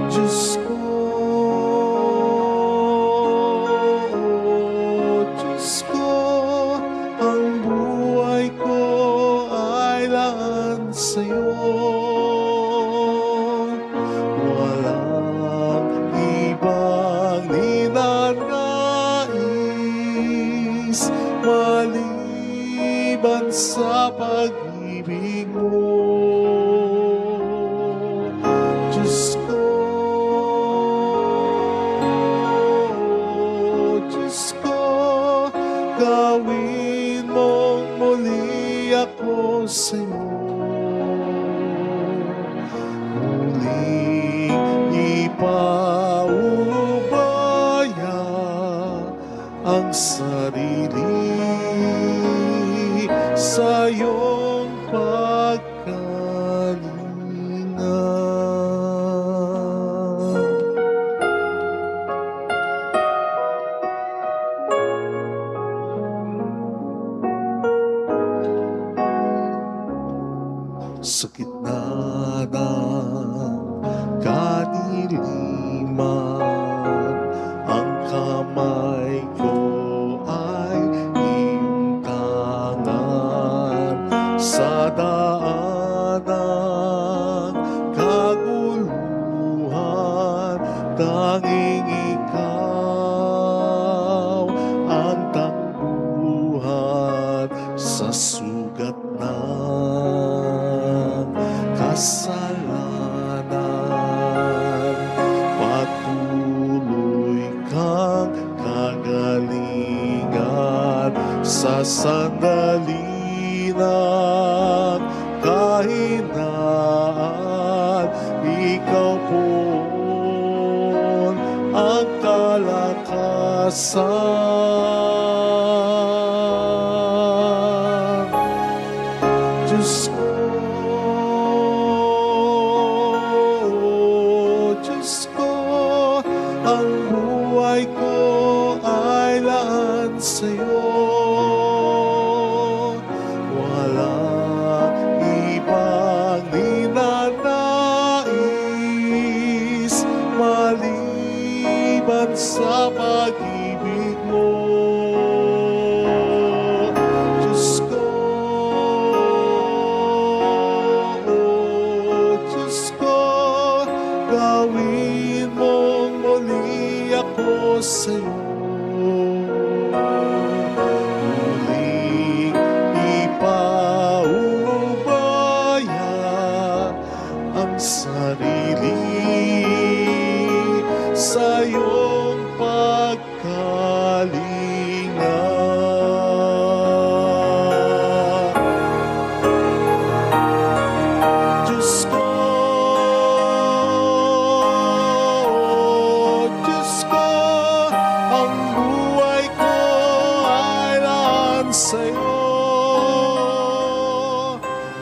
Diyos ko, Diyos ko, ang buhay ko ay laan sa'yo. Walang ibang ninanais maliban sa pag-ibig mo. ang sarili sa iyong pagkalinga. Sa gitna ng kadiliman, ang kamay ko ay iyong tangan. Sa daan ng kaguluhan, tanging ikaw ang takbuhan sa sugat ng kasalanan. Patuloy kang kagalingan sa sandali ng kahinaan. Ikaw po ang kalakasan. Diyos ko, Diyos ko, ang buhay ko ay laan sa'yo. Walang ibang ninanais maliban sa pag-ibig mo. Diyos ko, Diyos ko, gawin mong muli ako sa'yo. Muling ipaubaya ang sarili sa iyong pagkalinga. Diyos ko, Diyos ko, ang buhay ko ay laan sa'yo.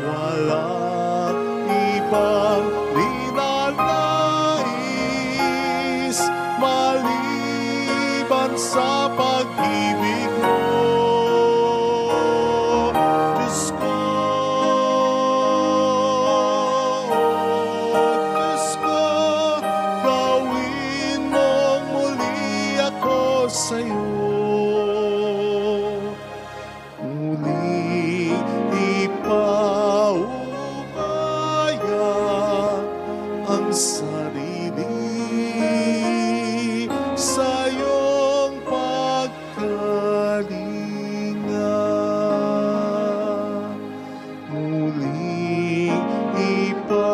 Walang ibang ninanais maliban sa pag-ibig mo. Diyos ko, Diyos ko, gawin mong muli ako sa'yo. Muling ipaubaya ang sarili sa iyong pagkalinga. Muling ipaubaya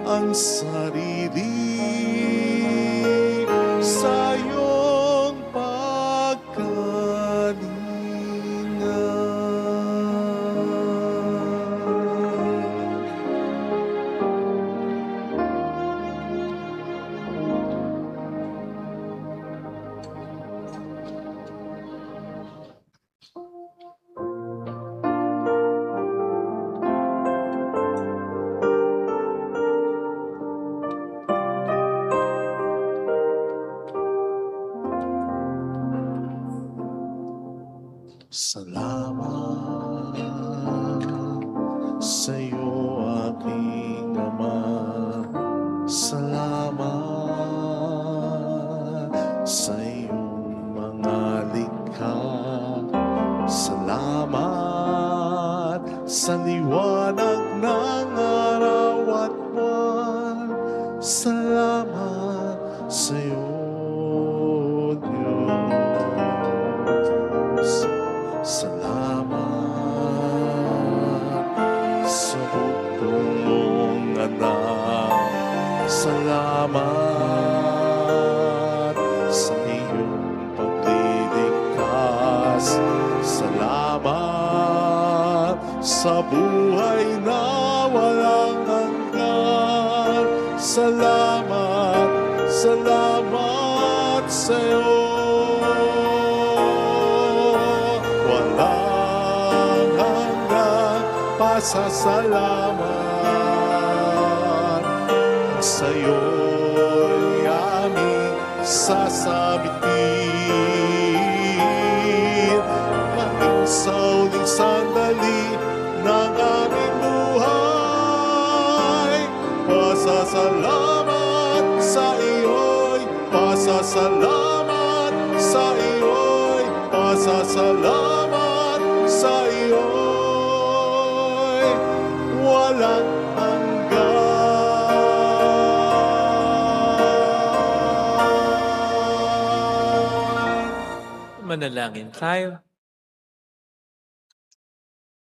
ang sarili sa iyong pagkalinga. Salamat sa iyo, aking Ama. Salamat sa iyong mga likha. Salamat sa liwanag ng araw at buwan. Salamat sa iyo, Diyos. Salamat sa bugtong mong anak. Salamat sa iyong pagliligtas. Salamat sa buhay na walang hanggan. Salamat, salamat. sa'yo. Walang hanggang pasasalamat. Sa'yo'y aming sasabitin. Maging sa huling sandali ng aming buhay. Pasasalamat sa iyo'y, pasasalamat sa iyo'y, pasasalamat sa iyo'y walang hanggan. Manalangin tayo.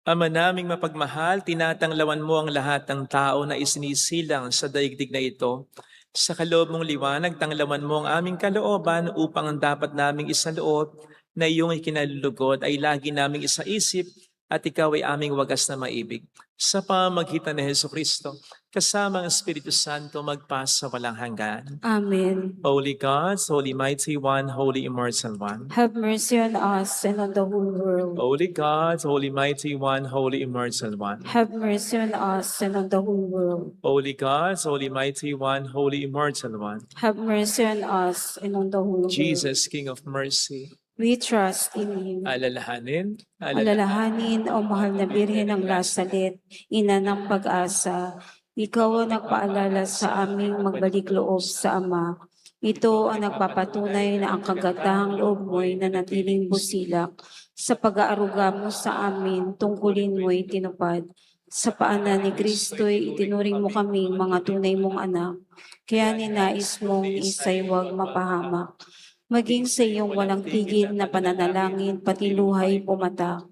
Ama naming mapagmahal, tinatanglawan mo ang lahat ng tao na isinisilang sa daigdig na ito. Sa kaloob mong liwanag, tanglawan mo ang aming kalooban upang ang dapat naming isaloob na iyong ikinalulugod ay lagi naming isaisip at ikaw ay aming wagas na maibig. Sa pamamagitan ni Jesucristo, kasama ang Espiritu Santo magpasa walang hanggan. Amen. Holy God, Holy Mighty One, Holy Immortal One. Have mercy on us and on the whole world. Holy God, Holy Mighty One, Holy Immortal One. Have mercy on us and on the whole world. Holy God, Holy Mighty One, Holy Immortal One. Have mercy on us and on the whole world. Jesus, King of Mercy, We trust in you. alalahanin, Alalahanin, O mahal na Birhen ng Lasalet, ina ng pag-asa, ikaw ang nagpaalala sa aming magbalik loob sa Ama. Ito ang nagpapatunay na ang kagatahang loob mo'y nanatiling busilak. Sa pag-aaruga mo sa amin, tungkulin mo'y tinupad. Sa paanan ni Kristo'y itinuring mo kaming mga tunay mong anak. Kaya ninais mong isa'y huwag mapahamak. Maging sa iyong walang tigil na pananalangin, pati luhay pumatak.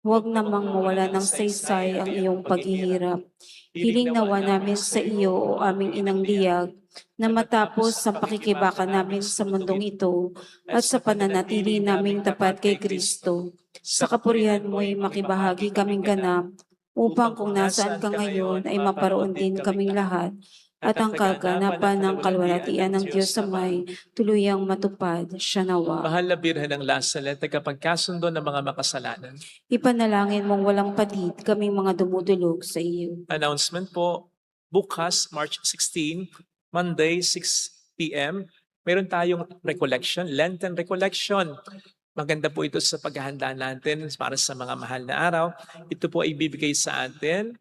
Huwag namang mawala ng saysay ang iyong paghihirap. Hiling nawa namin sa iyo, o aming inang liyag, na matapos sa pakikibaka namin sa mundong ito at sa pananatili naming tapat kay Kristo. Sa kapurihan mo'y makibahagi kaming ganap, upang kung nasaan ka ngayon ay maparoon din kaming lahat, at ang kaganapan ng kalwalatian ng Diyos Amay tuluyang matupad siya nawa. Mahal na Birhen ng Lasalet, tagapagkasundo ng mga makasalanan. Ipanalangin mong walang patid kaming mga dumudulog sa iyo. Announcement po, bukas, March 16, Monday, 6 p.m., meron tayong recollection, Lenten recollection. Maganda po ito sa paghahanda natin para sa mga mahal na araw. Ito po ay bibigay sa atin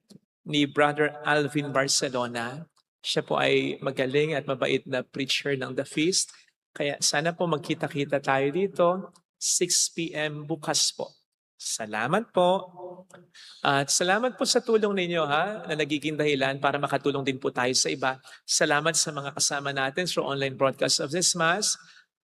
ni Brother Alvin Barcelona. Siya po ay magaling at mabait na preacher ng The Feast. Kaya sana po magkita-kita tayo dito, 6 p.m. bukas po. Salamat po. At salamat po sa tulong ninyo na nagiging dahilan para makatulong din po tayo sa iba. Salamat sa mga kasama natin through online broadcast of this Mass.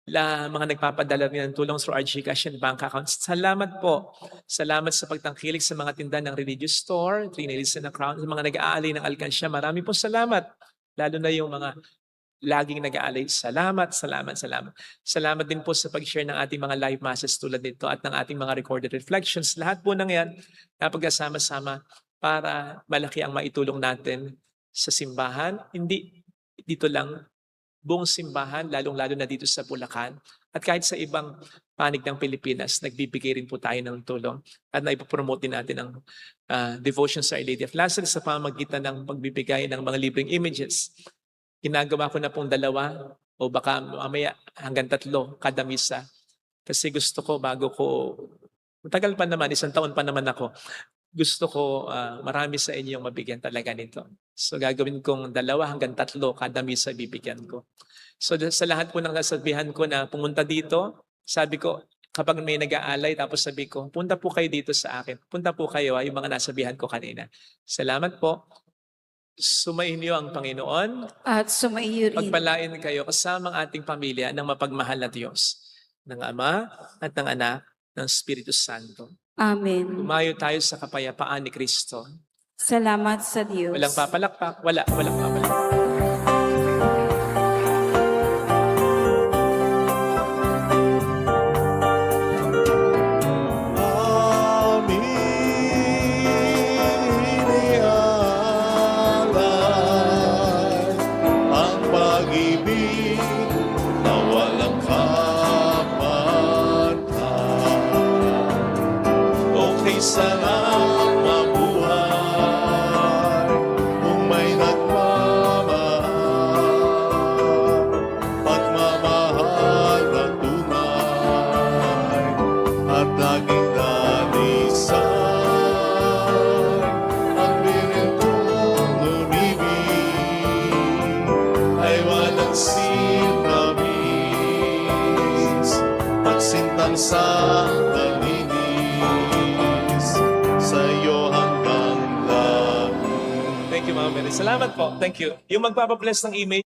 Mga nagpapadala rin ng tulong through our GCash and bank accounts. Salamat po. Salamat sa pagtangkilik sa mga tinda ng religious store, Trinity and Crown, sa mga nag-aalay ng alkansya. Marami po salamat. Lalo na yung mga laging nag-aalay. Salamat, salamat, salamat. Salamat din po sa pag-share ng ating mga live masses tulad nito at ng ating mga recorded reflections. Lahat po ng yan napagkasama-sama para malaki ang maitulong natin sa simbahan. Hindi dito lang, buong simbahan, lalong-lalo na dito sa Bulacan. At kahit sa ibang panig ng Pilipinas, nagbibigay rin po tayo ng tulong at naipopromote din natin ang devotion sa Our Lady of Lazarus sa pamamagitan ng pagbibigay ng mga libreng images. Ginagawa ko na pong 2 o baka mamaya hanggang 3 kada misa. Kasi gusto ko bago ko, matagal pa naman, 1 taon pa naman ako, gusto ko marami sa inyong mabigyan talaga nito. So gagawin kong 2 hanggang 3 kada misa bibigyan ko. So sa lahat po ng nasabihan ko na pumunta dito, sabi ko, kapag may nag-aalay, tapos sabi ko, punta po kayo dito sa akin. Punta po kayo, yung mga nasabihan ko kanina. Salamat po. Sumayin niyo ang Panginoon. At sumaiyo rin. Pagpalain kayo kasama ang ating pamilya ng mapagmahal na Diyos, ng Ama at ng Anak, ng Espiritu Santo. Amen. Umayo tayo sa kapayapaan ni Kristo. Salamat sa Diyos. Walang papalakpak. Walang papalakpak. Ang pag-ibig na walang sa dalinis, sa'yo hanggang langit. Thank you, Ma'am Mary. Salamat po. Thank you. Yung magpapabless ng email,